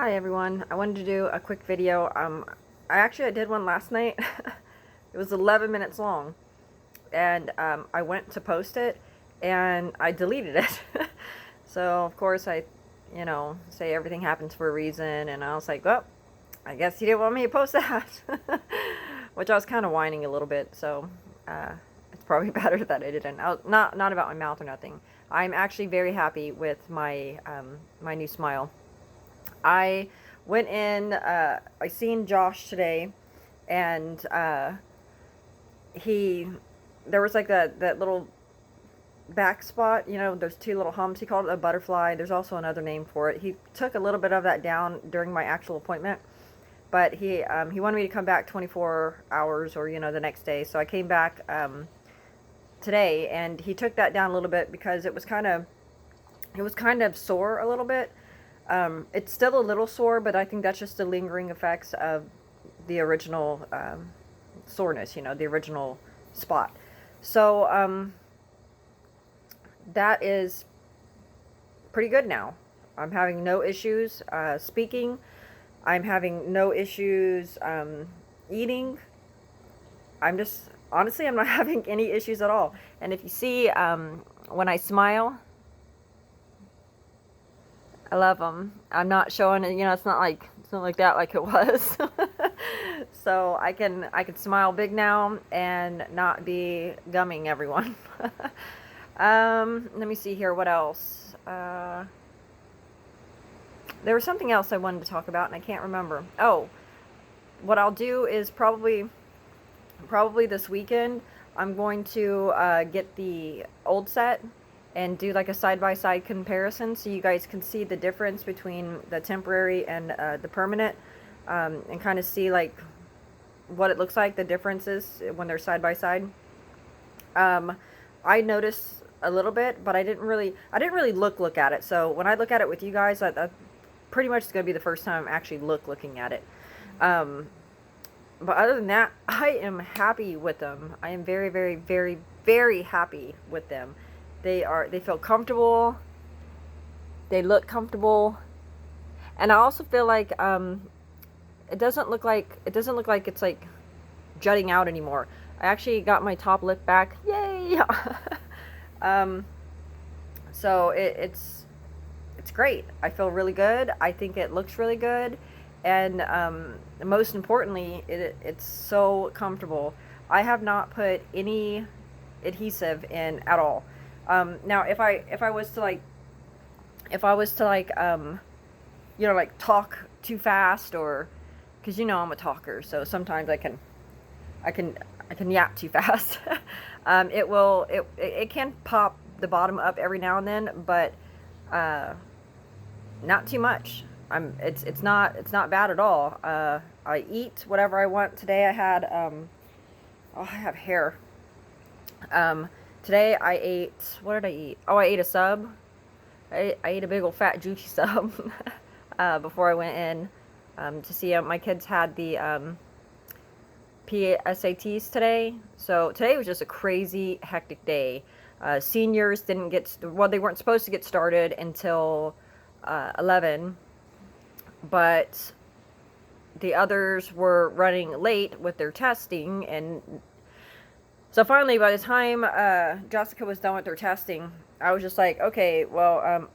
Hi everyone, I wanted to do a quick video. I did one last night. It was 11 minutes long, and I went to post it and I deleted it. So of course I, say everything happens for a reason, and I was like, well, I guess you didn't want me to post that. Which I was kind of whining a little bit, so it's probably better that I didn't. Not about my mouth or nothing. I'm actually very happy with my my new smile. I went in, I seen Josh today, and he, there was like that little back spot, those two little humps. He called it a butterfly. There's also another name for it. He took a little bit of that down during my actual appointment, but he wanted me to come back 24 hours or, the next day. So I came back today, and he took that down a little bit because it was kind of sore a little bit. It's still a little sore, but I think that's just the lingering effects of the original soreness, the original spot. So that is pretty good now. I'm having no issues speaking. I'm having no issues eating. Honestly, I'm not having any issues at all. And if you see, when I smile, I love them. I'm not showing it, it's not like that like it was. So I can smile big now and not be gumming everyone. Let me see here, what else? There was something else I wanted to talk about and I can't remember. Oh, what I'll do is probably this weekend I'm going to get the old set and do like a side-by-side comparison so you guys can see the difference between the temporary and the permanent, and kind of see like what it looks like, the differences when they're side-by-side. I noticed a little bit, but I didn't really look at it. So when I look at it with you guys, that pretty much is going to be the first time I'm actually looking at it. But other than that, I am happy with them. I am very, very, very, very happy with them. They feel comfortable. They look comfortable. And I also feel like it doesn't look like it's like jutting out anymore. I actually got my top lip back. Yay! So it's great. I feel really good. I think it looks really good. And most importantly, it's so comfortable. I have not put any adhesive in at all. Now, if I was to like talk too fast, or because I'm a talker, so sometimes I can yap too fast. It can pop the bottom up every now and then, but not too much. It's not bad at all. I eat whatever I want. Today I had I have hair. Today I ate, what did I eat? Oh, I ate a sub. I ate a big old fat juicy sub before I went in to see my kids had the PSATs today. So today was just a crazy hectic day. Seniors didn't they weren't supposed to get started until 11, but the others were running late with their testing, and so finally, by the time Jessica was done with her testing, I was just like, okay, well,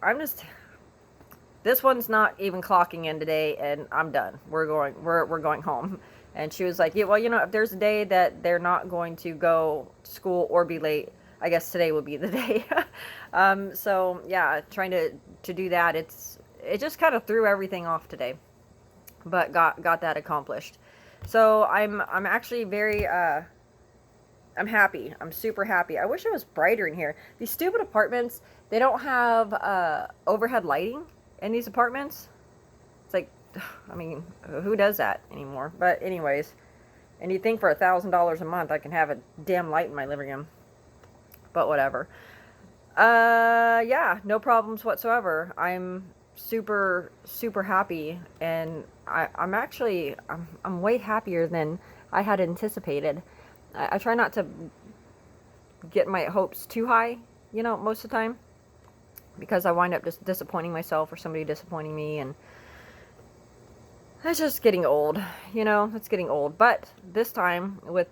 this one's not even clocking in today, and I'm done. We're going home. And she was like, yeah, well, if there's a day that they're not going to go to school or be late, I guess today would be the day. So yeah, trying to do that, it just kind of threw everything off today, but got that accomplished. So I'm actually very I'm happy. I'm super happy. I wish it was brighter in here. These stupid apartments, they don't have overhead lighting in these apartments. It's like, I mean, who does that anymore? But anyways, and you'd think for $1,000 a month I can have a damn light in my living room. But whatever. Yeah, no problems whatsoever. I'm super, super happy, and I'm way happier than I had anticipated. I try not to get my hopes too high, most of the time, because I wind up just disappointing myself or somebody disappointing me, and It's just getting old, you know, it's getting old. But this time, with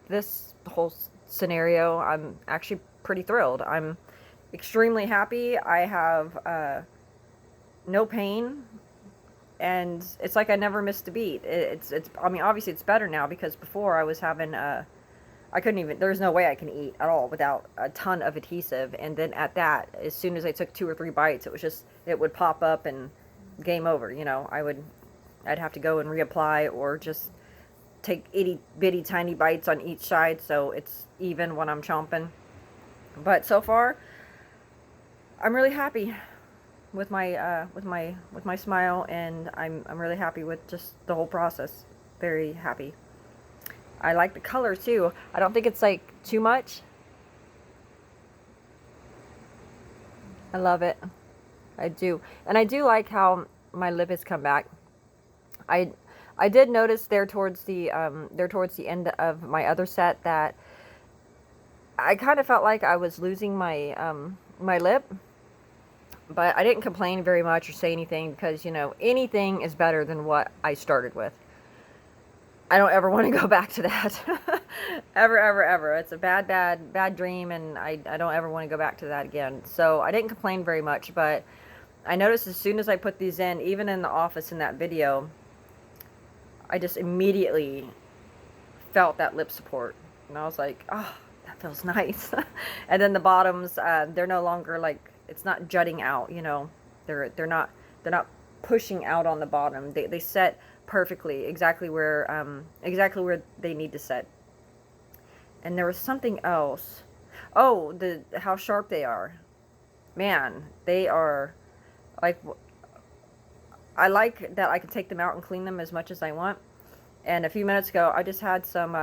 this whole scenario, I'm actually pretty thrilled. I'm extremely happy. I have no pain, and it's like I never missed a beat. I mean, obviously it's better now, because before I was having I couldn't even, there's no way I can eat at all without a ton of adhesive. And then at that, as soon as I took 2 or 3 bites, it was just, it would pop up and game over, you know. I'd have to go and reapply, or just take itty bitty tiny bites on each side so it's even when I'm chomping. But so far, I'm really happy with my smile, and I'm really happy with just the whole process. Very happy. I like the color too. I don't think it's like too much. I love it. I do. And I do like how my lip has come back. I I did notice there towards the end of my other set that I kind of felt like I was losing my my lip, but I didn't complain very much or say anything, because, you know, anything is better than what I started with. I don't ever want to go back to that. Ever, ever, ever. It's a bad dream, and I don't ever want to go back to that again. So I didn't complain very much, but I noticed as soon as I put these in, even in the office in that video, I just immediately felt that lip support. And I was like, oh, that feels nice. And then the bottoms, they're no longer like, it's not jutting out, you know. They're not pushing out on the bottom. They set perfectly, exactly where they need to set. And there was something else. Oh, how sharp they are. Man, they are like, I like that I can take them out and clean them as much as I want. And a few minutes ago, I just had some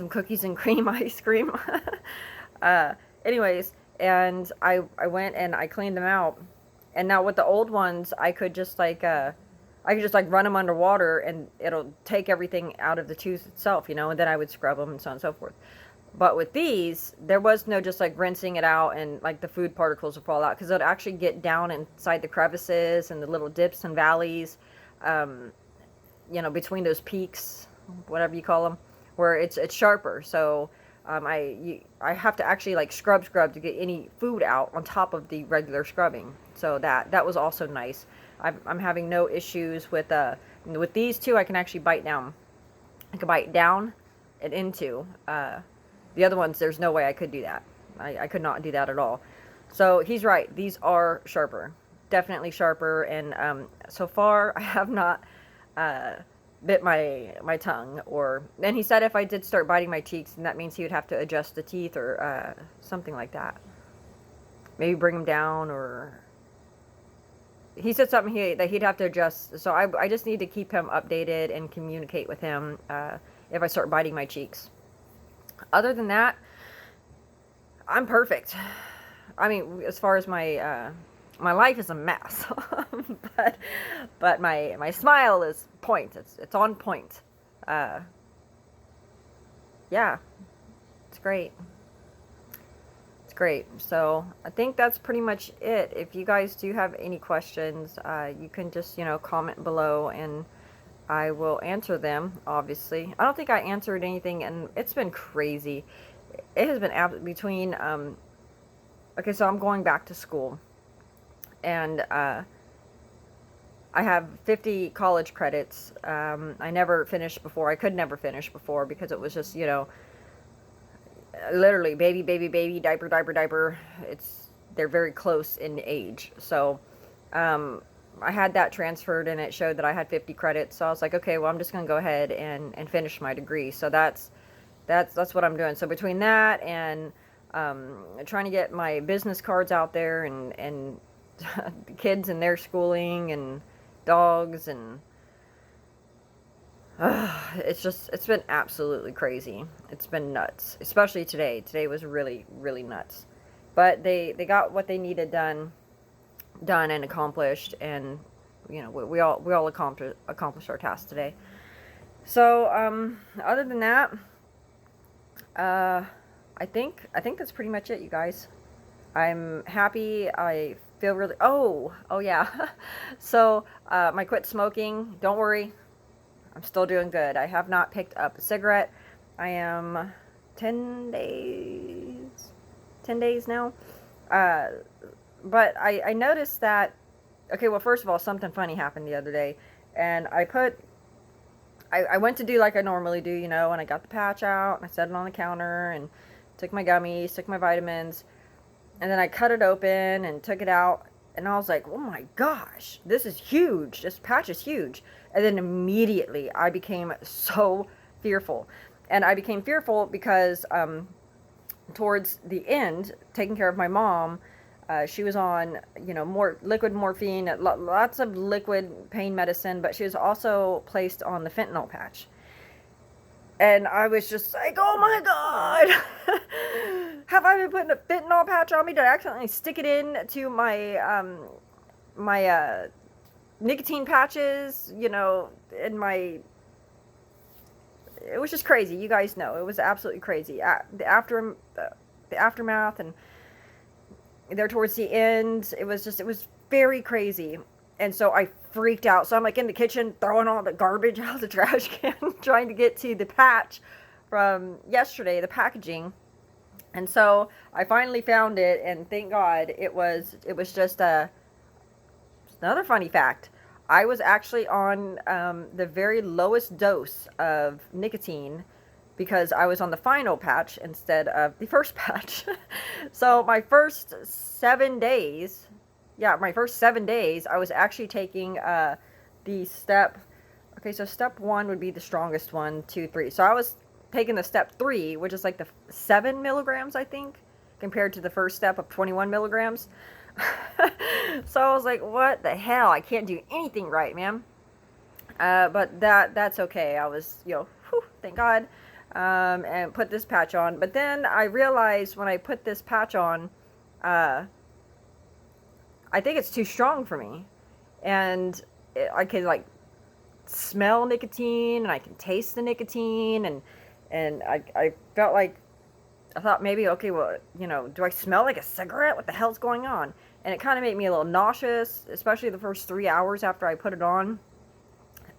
cookies and cream ice cream. Anyways, and I went and I cleaned them out. And now with the old ones, I could just like run them underwater, and it'll take everything out of the tooth itself, you know, and then I would scrub them and so on and so forth. But with these, there was no just like rinsing it out and like the food particles would fall out, because it would actually get down inside the crevices and the little dips and valleys, you know, between those peaks, whatever you call them, where it's sharper. So I have to actually like scrub to get any food out on top of the regular scrubbing. So that was also nice. I'm having no issues with these two. I can actually bite down. I can bite down and into. The other ones, there's no way I could do that. I could not do that at all. So he's right. These are sharper. Definitely sharper. And so far, I have not bit my tongue. And he said if I did start biting my cheeks, then that means he would have to adjust the teeth, or something like that. Maybe bring them down, or he said something that he'd have to adjust. So I just need to keep him updated and communicate with him if I start biting my cheeks. Other than that, I'm perfect. I mean, as far as my life is a mess, but my smile is point. It's on point. Yeah, it's great. It's great. So I think that's pretty much it. If you guys do have any questions, you can just, you know, comment below, and I will answer them, obviously. I don't think I answered anything, and it's been crazy. It has been between, okay, so I'm going back to school, and I have 50 college credits. I never finished before. I could never finish before, because it was just, you know, literally baby, diaper. They're very close in age. So, I had that transferred, and it showed that I had 50 credits. So I was like, okay, well, I'm just going to go ahead and finish my degree. So that's what I'm doing. So between that and trying to get my business cards out there, and the kids and their schooling, and dogs, and it's been absolutely crazy. It's been nuts, especially today. Today was really, really nuts. But they got what they needed done and accomplished, and you know, we all accomplished our task today. So other than that, I think that's pretty much it, you guys. I'm happy. I feel really, oh yeah. So, I quit smoking. Don't worry, I'm still doing good. I have not picked up a cigarette. I am 10 days, 10 days now. Uh, but I noticed that, okay, well, first of all, something funny happened the other day. And I went to do like I normally do, and I got the patch out and I set it on the counter and took my gummies, took my vitamins, and then I cut it open and took it out. And I was like, oh my gosh, this is huge. This patch is huge. And then immediately I became so fearful. And I became fearful because towards the end, taking care of my mom, she was on, more liquid morphine, lots of liquid pain medicine, but she was also placed on the fentanyl patch. And I was just like, oh my God, have I been putting a fentanyl patch on me? Did I accidentally stick it in to my nicotine patches, in my, it was just crazy. You guys know, it was absolutely crazy. The aftermath, and there towards the end, it was very crazy. And so I freaked out. So I'm like in the kitchen throwing all the garbage out of the trash can, trying to get to the patch from yesterday, the packaging. And so I finally found it, and thank God it was just another funny fact. I was actually on the very lowest dose of nicotine because I was on the final patch instead of the first patch. So my first 7 days, I was actually taking the step. Okay, so step 1 would be the strongest one, 2, 3. So I was taking the step 3, which is like the 7 milligrams, I think, compared to the first step of 21 milligrams. So I was like, what the hell? I can't do anything right, man. But that's okay. I was, whew, thank God, and put this patch on. But then I realized when I put this patch on, I think it's too strong for me. And I can, like, smell nicotine, and I can taste the nicotine, and I felt like, I thought maybe, okay, well, do I smell like a cigarette? What the hell's going on? And it kind of made me a little nauseous, especially the first 3 hours after I put it on.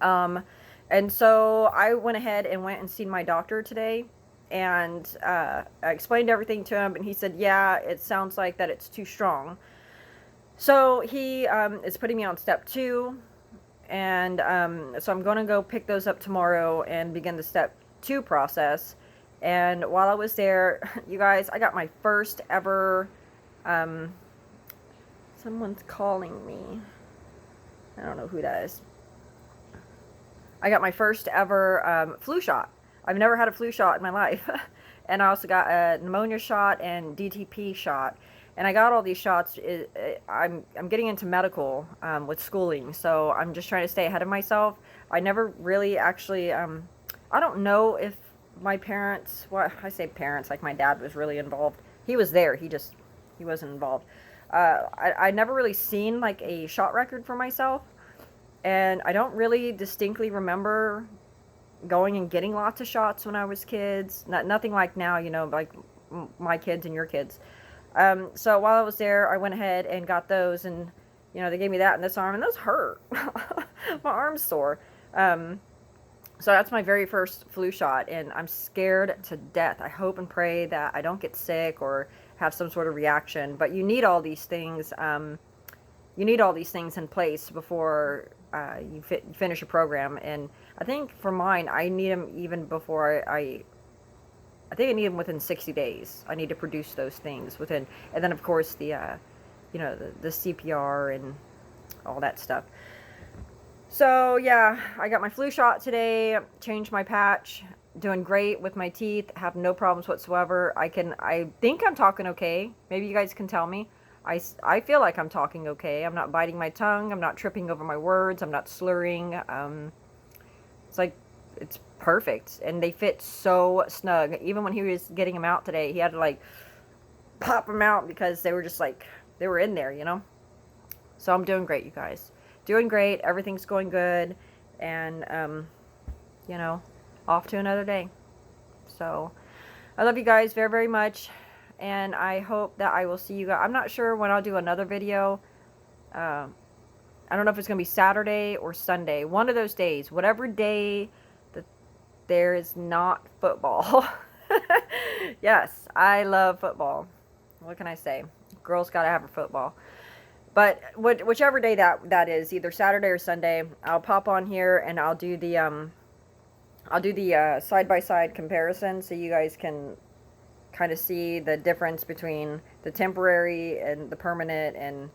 And so I went ahead and went and seen my doctor today, and I explained everything to him, and he said, yeah, it sounds like that it's too strong. So he is putting me on step 2, and so I'm going to go pick those up tomorrow and begin the step 2 process. And while I was there, you guys, I got my first ever, someone's calling me. I don't know who that is. I got my first ever flu shot. I've never had a flu shot in my life. And I also got a pneumonia shot and DTP shot. And I got all these shots. I'm getting into medical with schooling, so I'm just trying to stay ahead of myself. I never really actually, I don't know if my parents, well, I say parents, like my dad was really involved. He was there, he wasn't involved. I never really seen like a shot record for myself, and I don't really distinctly remember going and getting lots of shots when I was kids. Nothing like now, like my kids and your kids. So while I was there, I went ahead and got those, and they gave me that in this arm, and those hurt. My arm's sore. So that's my very first flu shot, and I'm scared to death. I hope and pray that I don't get sick or have some sort of reaction. But you need all these things. You need all these things in place before you finish a program. And I think for mine, I need them even before I think I need them within 60 days. I need to produce those things within, and then of course the CPR and all that stuff. So yeah, I got my flu shot today, changed my patch, doing great with my teeth, have no problems whatsoever. I think I'm talking okay. Maybe you guys can tell me. I feel like I'm talking okay. I'm not biting my tongue. I'm not tripping over my words. I'm not slurring. It's perfect. And they fit so snug. Even when he was getting them out today, he had to like pop them out because they were just like, they were in there, So I'm doing great, you guys. Doing great. Everything's going good. And, off to another day. So I love you guys very, very much. and I hope that I will see you guys. I'm not sure when I'll do another video. I don't know if it's going to be Saturday or Sunday. One of those days. Whatever day that there is not football. Yes, I love football. What can I say? Girls got to have her football. But whichever day that is, either Saturday or Sunday, I'll pop on here and I'll do the side-by-side comparison so you guys can kind of see the difference between the temporary and the permanent, and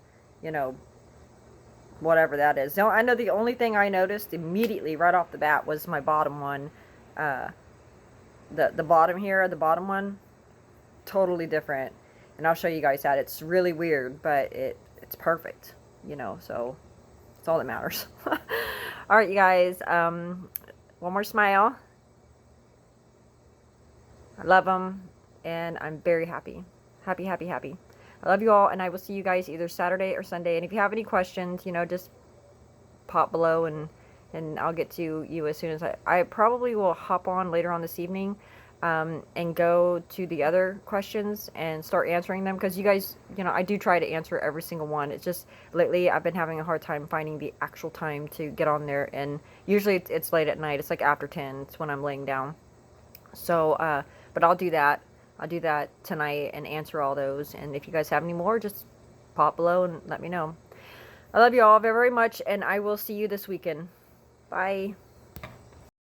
whatever that is. So I know the only thing I noticed immediately right off the bat was my bottom one. The bottom here, the bottom one, totally different. And I'll show you guys that. It's really weird, but it's perfect, so it's all that matters. All right, you guys, one more smile. I love them, and I'm very happy. Happy, happy, happy. I love you all, and I will see you guys either Saturday or Sunday. And if you have any questions, just pop below, and I'll get to you as soon as I probably will hop on later on this evening, and go to the other questions and start answering them, because you guys, I do try to answer every single one. It's just lately I've been having a hard time finding the actual time to get on there, and usually it's late at night. It's like after 10. It's when I'm laying down. So, but I'll do that. I'll do that tonight and answer all those. And if you guys have any more, just pop below and let me know. I love you all very, very much, and I will see you this weekend. Bye.